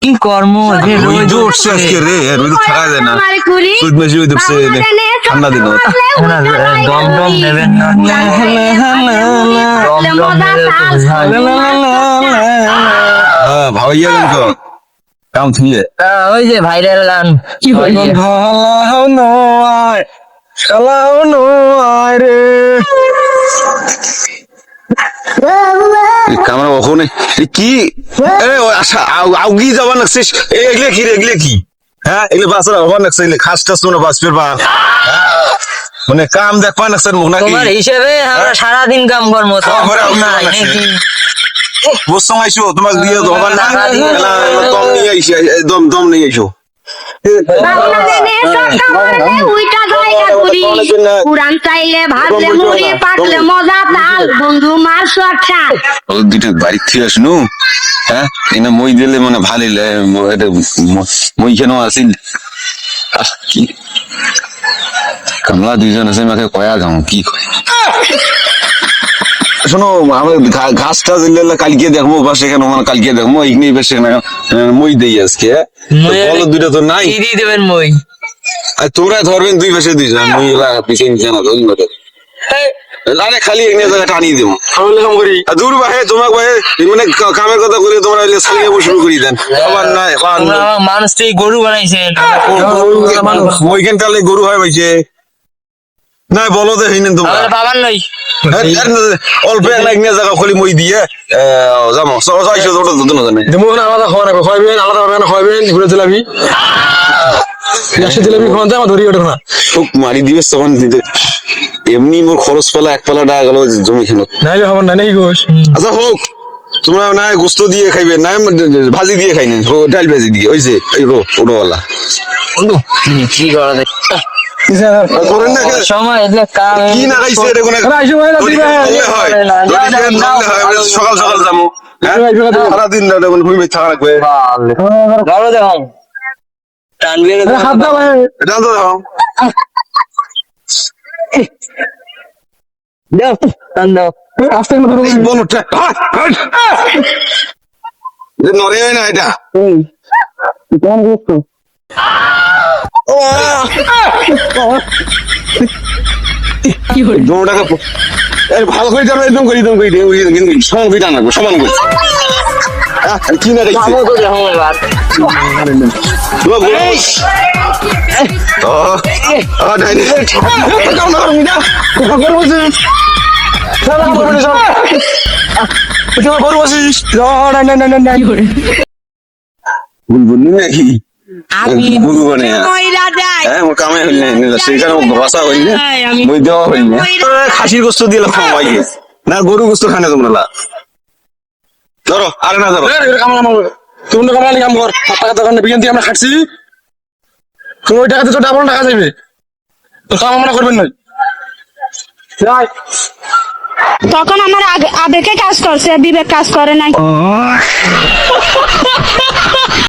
কি কর্ম যে রোজ উঠছে আজকে রে রোদ থাকা যায় না রোদ বেশি হয়ে উঠছে ঠান্ডা দিন দম দম নেবেন না দম দম হ্যাঁ ভাইয়া গান তো কাম থুয়ে ওই যে ভাইরাল গান কি ভালাও নয় শালাও নয় রে কামরা ওখানে কি এ আশা আউগি যাবার লাগছিস এগুলো কি রে এগুলো কি হ্যাঁ এগুলো বাসরা হবার লাগছে এগুলো খাস টাস না বাসপের বা মানে কাম দেখবা লাগছে মুখ নাকি তোমার হিসেবে আমরা সারাদিন কাম করবো তো নাই নাকি বস সমাইছো তোমাকে দিয়ে হবার না দম নিয়ে আইছি দম নিয়ে আইছো পুরান চাইলে ভাজলে মুড়ি পাকলে মজা তাল বন্ধু মার শর্টটা দুটো বাড়ি থেকে আসনু হ্যাঁ এনে মই দিলে মানে ভালো এটা মই কেন আসিল কি কামলা দুইজন আছে আমাকে কয়া গাও কি কয় শোনো আমরা ঘাস টাস কালকে দেখবো বা সেখানে মানে কালকে দেখবো এইখানে সেখানে মই দেই আজকে বলো দুইটা তো নাই দিয়ে দেবেন মই তোমরা ধরবেন দুই পাশে দুইজন মই পিছিয়ে নিচে না ধরি মাঠে আরে খালি এক জায়গা টানিয়ে দেবো দূর বাহে তোমাকে ভাই মানে কামের কথা করে তোমরা সালিয়ে শুরু করি দেন আবার নাই মানুষ তো গরু বানাইছেন ওইখানকালে গরু হয় ভাইছে না বলো তো হইনেন তোমরা বাবার নই অল্প এক জায়গা খলি মই দিয়ে যাবো চাইছো তোটা দুটো না জানে দেবো না আলাদা খাওয়া রাখো খাওয়াবেন আলাদা ভাবে খাওয়াবেন ঘুরে দিলাবি দিলাবি খাওয়াতে আমার ধরি ওঠে না খুব মারি দিবে তখন দিতে এমনি মোর খরচ পালা এক পালা টাকা গেল জমি খেলো নাইলে খবর নাই নাকি গোস আচ্ছা হোক তোমরা না গোস্ত দিয়ে খাইবে না ভাজি দিয়ে খাই না ডাল ভাজি দিয়ে ওই যে এই ওটা কি করা যায় সময় এলে কাম কি না খাইছে এটা কোন সকাল সকাল যাবো সারাদিন ঘুমিয়ে থাকা লাগবে ভালো দেখো টানবে হাত দাও ভাই এটা তো দেখো দাও টান দাও আস্তে করে ধরো বলো নড়ে না এটা কেমন গোস্ত কি হল দৌড়াকে ভালো করে যাবে একদম করি সমান করে টানাবো সমান করে কি না খাইছে তো দেখো এবার বুলবুল নাকি আমি বুলবুল ময়রা যায় হ্যাঁ মোর কামে হইল না সেখানে ভাষা হইল না মই দেওয়া হইল না খাসির গোস্ত দিয়ে খাওয়াই না গরু গোস্ত খায় না তোমরা ধরো আরে না ধরো তুমি তো কামালি কাম কর 7 টাকা দোকানে বিজ্ঞান দিয়ে আমরা খাচ্ছি তুমি ওই টাকাতে তো ডাবল টাকা যাবে তো কাম আমরা করবেন না যাই তখন আমার আবেগে কাজ করছে বিবেক কাজ করে নাই